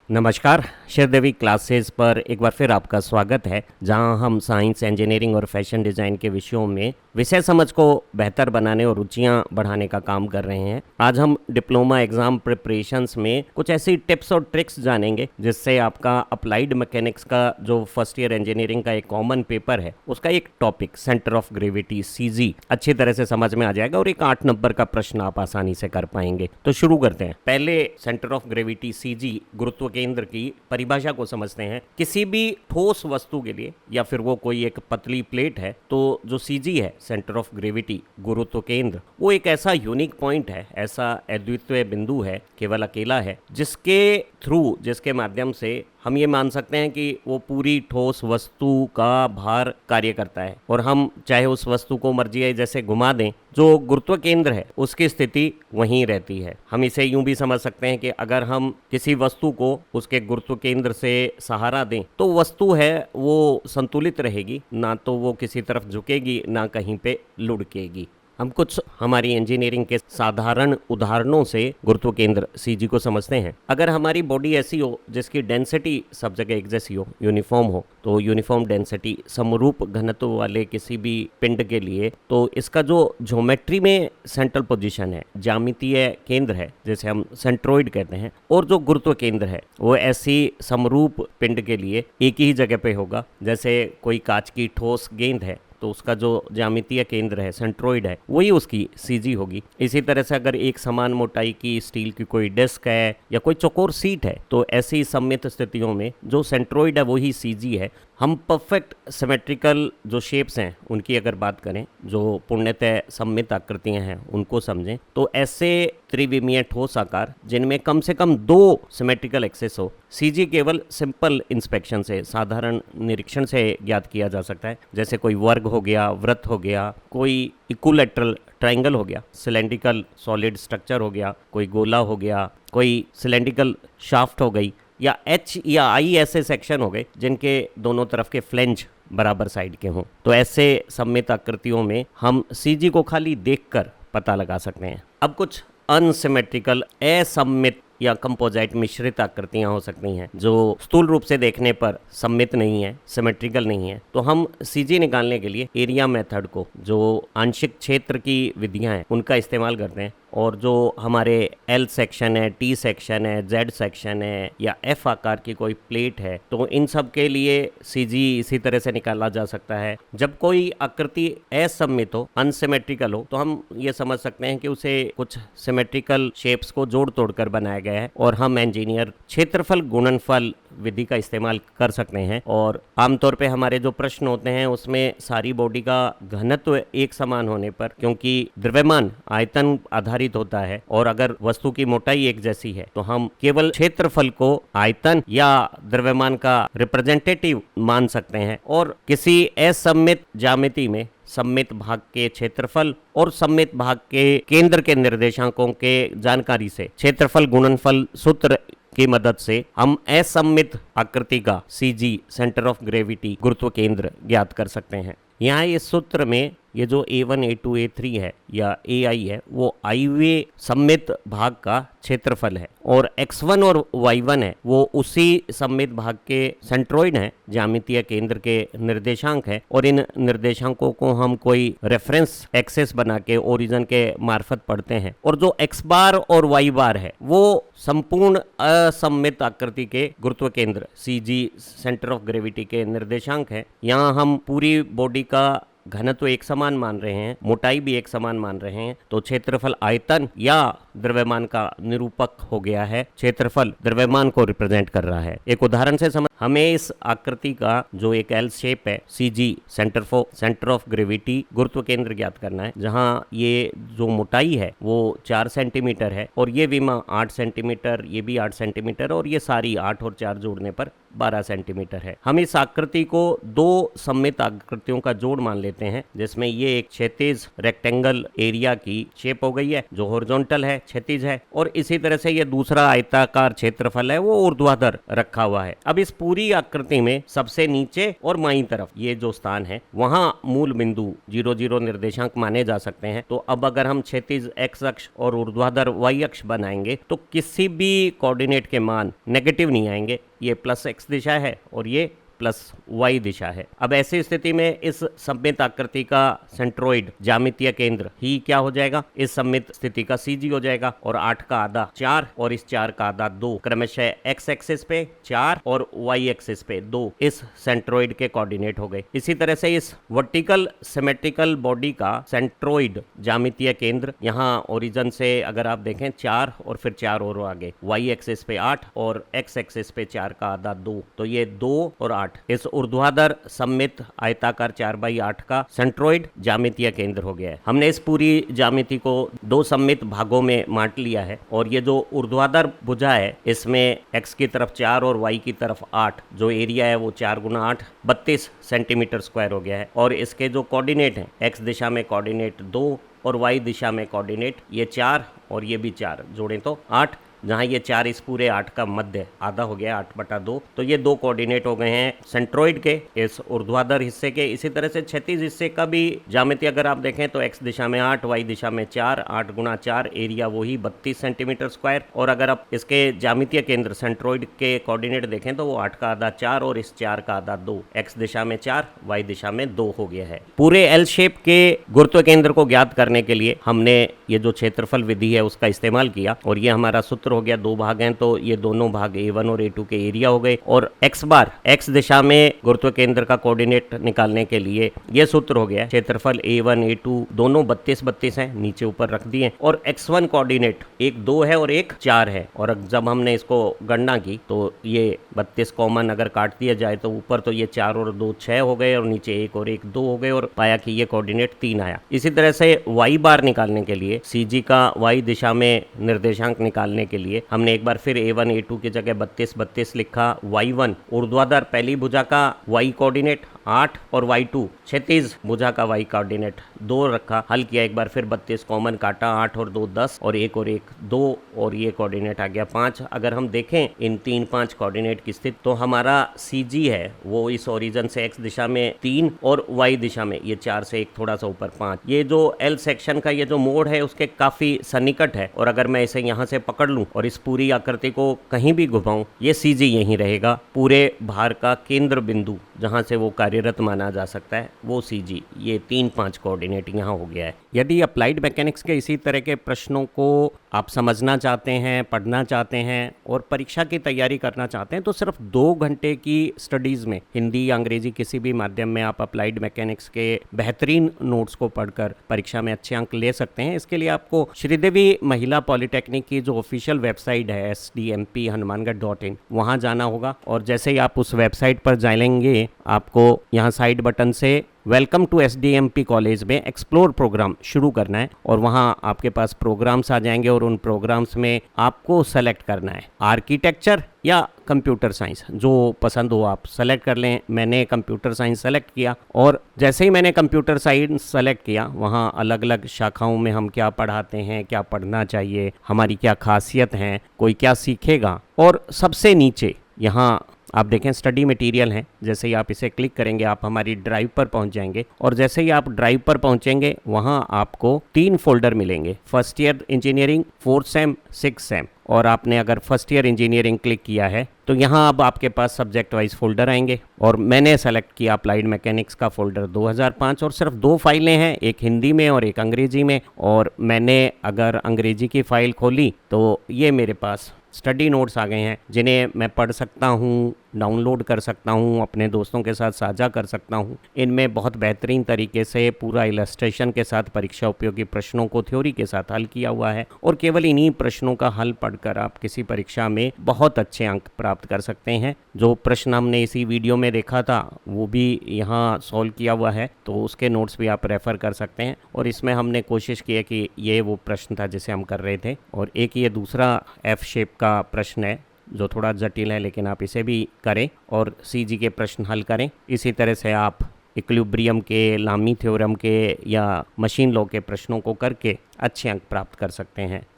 नमस्कार। श्रीदेवी क्लासेस पर एक बार फिर आपका स्वागत है, जहां हम साइंस, इंजीनियरिंग और फैशन डिज़ाइन के विषयों में विषय समझ को बेहतर बनाने और रुचियां बढ़ाने का काम कर रहे हैं। आज हम डिप्लोमा एग्जाम प्रिपरेशंस में कुछ ऐसी टिप्स और ट्रिक्स जानेंगे जिससे आपका अप्लाइड मैकेनिक्स का जो फर्स्ट ईयर इंजीनियरिंग का एक कॉमन पेपर है उसका एक topic centre of gravity CG अच्छी तरह से समझ में आ जाएगा और एक 8 नंबर का प्रश्न आप आसानी से कर पाएंगे। तो शुरू करते हैं। पहले सेंटर ऑफ ग्रेविटी सीजी गुरुत्व केंद्र की परिभाषा को समझते हैं। किसी भी ठोस वस्तु के लिए या फिर वो कोई एक पतली प्लेट है तो जो सीजी है, सेंटर ऑफ ग्रेविटी, गुरुत्व केंद्र, वो एक ऐसा यूनिक पॉइंट है, ऐसा अद्वितीय बिंदु है, केवल अकेला है, जिसके माध्यम से हम ये मान सकते हैं कि वो पूरी ठोस वस्तु का भार कार्य करता है और हम चाहे उस वस्तु को मर्जी है जैसे घुमा दें, जो गुरुत्व केंद्र है उसकी स्थिति वहीं रहती है। हम इसे यूं भी समझ सकते हैं कि अगर हम किसी वस्तु को उसके गुरुत्व केंद्र से सहारा दें तो वस्तु है वो संतुलित रहेगी, ना तो वो किसी तरफ झुकेगी ना कहीं पे लुढ़केगी। हम कुछ हमारी इंजीनियरिंग के साधारण उदाहरणों से गुरुत्व केंद्र सीजी को समझते हैं। अगर हमारी बॉडी ऐसी हो जिसकी डेंसिटी सब जगह एक जैसी हो, यूनिफॉर्म हो, तो यूनिफॉर्म डेंसिटी समरूप घनत्व वाले किसी भी पिंड के लिए तो इसका जो ज्योमेट्री में सेंट्रल पोजीशन है, ज्यामितीय केंद्र है, जिसे हम सेंट्रोइड कहते हैं, और जो गुरुत्व केंद्र है वो ऐसी समरूप पिंड के लिए एक ही जगह पे होगा। जैसे कोई कांच की ठोस गेंद है तो उसका जो ज्यामितीय केंद्र है, सेंट्रोइड है, वही उसकी सीजी होगी। इसी तरह से अगर एक समान मोटाई की स्टील की कोई डिस्क है या कोई चौकोर सीट है तो ऐसी सममित स्थितियों में जो सेंट्रोइड है वही सीजी है। हम परफेक्ट सिमेट्रिकल जो शेप्स हैं उनकी अगर बात करें, जो पूर्णतः सममित आकृतियां हैं उनको समझें, तो ऐसे त्रिविमीय ठोस आकार जिनमें कम से कम 2 सिमेट्रिकल एक्सेस हो, सीजी केवल सिंपल इंस्पेक्शन से, साधारण निरीक्षण से ज्ञात किया जा सकता है। जैसे कोई वर्ग हो गया, वृत्त हो गया, कोई इक्विलैटरल ट्रायंगल हो गया, सिलेंड्रिकल सॉलिड स्ट्रक्चर हो गया, कोई गोला हो गया, कोई सिलेंड्रिकल शाफ्ट हो गई, या एच या आई ऐसे सेक्शन हो गए जिनके दोनों तरफ के फ्लेंज बराबर साइड के हों। तो ऐसे सममित आकृतियों में हम सीजी को खाली देखकर पता लगा सकते हैं। अब कुछ अनसिमेट्रिकल, असममित या कंपोजिट मिश्रित आकृतियां हो सकती हैं जो स्थूल रूप से देखने पर सममित नहीं है, सिमेट्रिकल नहीं है। तो हम सीजी निकालने के लिए एरिया मेथड को, जो आंशिक क्षेत्र की विधियां हैं, उनका इस्तेमाल करते हैं। और जो हमारे एल सेक्शन है, टी सेक्शन है, जेड सेक्शन है या एफ आकार की कोई प्लेट है, तो इन सब के लिए सीजी इसी तरह से निकाला जा सकता है। जब कोई आकृति असममित हो, अनसिमेट्रिकल हो, तो हम ये समझ सकते हैं कि उसे कुछ सिमेट्रिकल शेप्स को जोड़ तोड़ कर बनाया गया है और हम इंजीनियर क्षेत्रफल गुणनफल विधि का इस्तेमाल कर सकते हैं। और आमतौर पे हमारे जो प्रश्न होते हैं उसमें सारी बॉडी का घनत्व एक समान होने पर, क्योंकि द्रव्यमान आयतन आधारित होता है और अगर वस्तु की मोटाई एक जैसी है तो हम केवल क्षेत्रफल को आयतन या द्रव्यमान का रिप्रेजेंटेटिव मान सकते हैं और किसी असममित ज्यामिति में सममित भाग के क्षेत्रफल और सममित भाग के केंद्र के निर्देशांकों के जानकारी से क्षेत्रफल गुणनफल सूत्र की मदद से हम असममित आकृति का सीजी, सेंटर ऑफ ग्रेविटी, गुरुत्व केंद्र ज्ञात कर सकते हैं। यहाँ इस सूत्र में ये जो A1, A2, A3 है या AI है वो आईवे सममित भाग का क्षेत्रफल है और X1 और Y1 है वो उसी सममित भाग के सेंट्रोइड हैं, ज्यामितीय केंद्र के निर्देशांक है। और इन निर्देशांकों को हम कोई रेफरेंस एक्सेस बना के ओरिजिन के मार्फत पढ़ते हैं। और जो X बार और Y बार है वो संपूर्ण असममित आकृति के गुरुत्व केंद्र सीजी, सेंटर ऑफ ग्रेविटी के निर्देशांक है। यहाँ हम पूरी बॉडी का घनत्व एक समान मान रहे हैं, मोटाई भी एक समान मान रहे हैं, तो क्षेत्रफल आयतन या द्रव्यमान का निरूपक हो गया है। क्षेत्रफल द्रव्यमान को रिप्रेजेंट कर रहा है। एक उदाहरण से समझ, हमें इस आकृति का जो एक एल शेप है, सीजी, सेंटर ऑफ ग्रेविटी, गुरुत्व केंद्र ज्ञात करना है, जहां ये जो मोटाई है वो 4 सेंटीमीटर है और ये विमा 8 सेंटीमीटर, ये भी 8 सेंटीमीटर और ये सारी 8 और 4 जोड़ने पर 12 सेंटीमीटर है। हम इस आकृति को 2 सममित आकृतियों का जोड़ मान लेते हैं, जिसमें ये एक क्षैतिज रेक्टेंगल एरिया की शेप हो गई है जो हॉरिजॉन्टल है क्षैतिज है, और इसी तरह से ये दूसरा आयताकार क्षेत्रफल है वो ऊर्ध्वाधर रखा हुआ है। अब इस पूरी आकृति में सबसे नीचे और बाईं तरफ ये जो स्थान है वहां मूल बिंदु 0 0 निर्देशांक माने जा सकते हैं। तो अब अगर हम क्षैतिज x अक्ष और ऊर्ध्वाधर y अक्ष बनाएंगे तो किसी भी कोऑर्डिनेट के मान नेगेटिव नहीं आएंगे। ये प्लस x दिशा है और ये प्लस y दिशा है। अब ऐसी स्थिति में इस सममित आकृति का सेंट्रोइड ज्यामितीय केंद्र ही क्या हो जाएगा, इस सममित स्थिति का CG हो जाएगा, और 8 का आधा 4 और इस 4 का आधा 2, क्रमशः x एक्सिस पे 4 और y एक्सिस पे 2 इस सेंट्रोइड के कोऑर्डिनेट हो गए। इसी तरह से इस वर्टिकल सिमेट्रिकल बॉडी का सेंट्रोइड ज्यामितीय केंद्र यहाँ ओरिजिन से अगर आप देखें 4 और फिर 4 और आगे, y एक्सिस पे 8 और x एक्सिस पे 4 का आधा 2, तो ये 2 और 8 इस ऊर्ध्वाधर सममित आयताकार 4/8 का सेंट्रोइड ज्यामितीय केंद्र हो गया है। हमने इस पूरी ज्यामिति को 2 सममित भागों में बांट लिया है, और ये जो ऊर्ध्वाधर भुजा है इसमें x की तरफ 4 और y की तरफ 8, जो एरिया है वो 4 गुना 8 32 सेंटीमीटर स्क्वायर हो गया है। और इसके जो कोऑर्डिनेट हैं, x दिशा में कोऑर्डिनेट 2 और y दिशा में कोऑर्डिनेट ये 4 और ये भी 4, जोड़ें तो 8, जहाँ ये 4 इस पूरे 8 का मध्य आधा हो गया 8/2। तो ये 2 कोऑर्डिनेट हो गए हैं सेंट्रोइड के इस ऊर्ध्वाधर हिस्से के। इसी तरह से क्षैतिज हिस्से का भी ज्यामिति अगर आप देखें तो x दिशा में 8, y दिशा में 4, 8 गुना 4, एरिया वही 32 सेंटीमीटर स्क्वायर। और अगर आप इसके ज्यामितीय केंद्र सेंट्रोइड के कोऑर्डिनेट देखें तो वो 8 का आधा 4 और इस 4 का आधा 2, x दिशा में 4, y दिशा में 2 हो गया है। पूरे L शेप के गुरुत्व केंद्र को ज्ञात करने के लिए हमने ये जो क्षेत्रफल विधि है उसका इस्तेमाल किया, और ये हमारा सूत्र हो गया। 2 भाग हैं तो ये दोनों भाग A1 और A2 के एरिया हो गए। और x बार x दिशा में गुरुत्व केंद्र का कोऑर्डिनेट निकालने के लिए ये सूत्र हो गया। क्षेत्रफल A1 A2 दोनों 32 हैं, नीचे ऊपर रख दिए। और x1 कोऑर्डिनेट एक 2 है और एक 4 है, और जब हमने इसको गणना की तो ये 32 कॉमन अगर काट दिया जाए तो ऊपर तो ये 4 और 2 6 हो गए, और नीचे 1 और 1 2 हो गए, और पाया कि ये कोऑर्डिनेट 3 आया। इसी तरह से y बार निकालने के लिए CG का y दिशा में निर्देशांक निकालने के लिए हमने एक बार फिर A1 A2 की जगह 32 लिखा। y1 ऊर्ध्वाधर पहली भुजा का y कोऑर्डिनेट 8 और y2 क्षैतिज भुजा का y कोऑर्डिनेट 2 रखा। हल किया, एक बार फिर 32 कॉमन काटा, 8 और 2 10 और 1 और 1 2, और ये कोऑर्डिनेट आ गया 5। अगर हम देखें इन 3 5 कोऑर्डिनेट की स्थिति तो हमारा CG है वो इस ओरिजिन से x दिशा में 3 और y दिशा में ये 4 से एक थोड़ा सा ऊपर 5। ये जो L सेक्शन का ये जो मोड़ है उसके काफी सन्निकट है, और अगर मैं इसे यहाँ से पकड़ लूं और इस पूरी आकृति को कहीं भी घुमाऊं, ये CG यहीं रहेगा। पूरे भार का केंद्र बिंदु जहां से वो कार्यरत माना जा सकता है वो CG, ये 3 5 कोऑर्डिनेट यहाँ हो गया है। यदि अप्लाइड मैकेनिक्स के इसी तरह के प्रश्नों को आप समझना चाहते हैं, पढ़ना चाहते हैं और परीक्षा की तैयारी करना चाहते हैं तो सिर्फ 2 घंटे की स्टडीज़ में हिंदी या अंग्रेजी किसी भी माध्यम में आप अप्लाइड मैकेनिक्स के बेहतरीन नोट्स को पढ़कर परीक्षा में अच्छे अंक ले सकते हैं। इसके लिए आपको श्रीदेवी महिला पॉलिटेक्निक की जो ऑफिशियल वेबसाइट है sdmp.hanumangarh.in वहाँ जाना होगा, और जैसे ही आप उस वेबसाइट पर जाएंगे आपको यहाँ साइड बटन से वेलकम टू SDMP कॉलेज में एक्सप्लोर प्रोग्राम शुरू करना है, और वहाँ आपके पास प्रोग्राम्स आ जाएंगे और उन प्रोग्राम्स में आपको सेलेक्ट करना है आर्किटेक्चर या कंप्यूटर साइंस, जो पसंद हो आप सेलेक्ट कर लें। मैंने कंप्यूटर साइंस सेलेक्ट किया, और जैसे ही मैंने कंप्यूटर साइंस सेलेक्ट किया वहाँ अलग अलग शाखाओं में हम क्या पढ़ाते हैं, क्या पढ़ना चाहिए, हमारी क्या खासियत है, कोई क्या सीखेगा। और सबसे नीचे यहाँ आप देखें स्टडी मटेरियल है, जैसे ही आप इसे क्लिक करेंगे आप हमारी ड्राइव पर पहुंच जाएंगे, और जैसे ही आप ड्राइव पर पहुंचेंगे वहां आपको 3 फोल्डर मिलेंगे, first year engineering, 4th same, 6th same. और आपने अगर फर्स्ट ईयर इंजीनियरिंग क्लिक किया है तो यहाँ अब आपके पास सब्जेक्ट वाइज फोल्डर आएंगे, और मैंने सेलेक्ट किया अप्लाइड मैकेनिक्स का फोल्डर 2005, और सिर्फ 2 फाइलें हैं, एक हिंदी में और एक अंग्रेजी में। और मैंने अगर अंग्रेजी की फ़ाइल खोली तो ये मेरे पास स्टडी नोट्स आ गए हैं जिन्हें मैं पढ़ सकता हूँ, डाउनलोड कर सकता हूँ, अपने दोस्तों के साथ साझा कर सकता हूँ। इनमें बहुत बेहतरीन तरीके से पूरा इलस्ट्रेशन के साथ परीक्षा उपयोगी प्रश्नों को थ्योरी के साथ हल किया हुआ है, और केवल इन्हीं प्रश्नों का हल पढ़कर आप किसी परीक्षा में बहुत अच्छे अंक प्राप्त कर सकते हैं। जो प्रश्न हमने इसी वीडियो में देखा था वो भी यहाँ सॉल्व किया हुआ है, तो उसके नोट्स भी आप रेफ़र कर सकते हैं। और इसमें हमने कोशिश की है कि ये वो प्रश्न था जिसे हम कर रहे थे, और एक ये दूसरा F शेप का प्रश्न है जो थोड़ा जटिल है, लेकिन आप इसे भी करें और CG के प्रश्न हल करें। इसी तरह से आप इक्विलिब्रियम के, लामी थ्योरम के या मशीन लॉ के प्रश्नों को करके अच्छे अंक प्राप्त कर सकते हैं।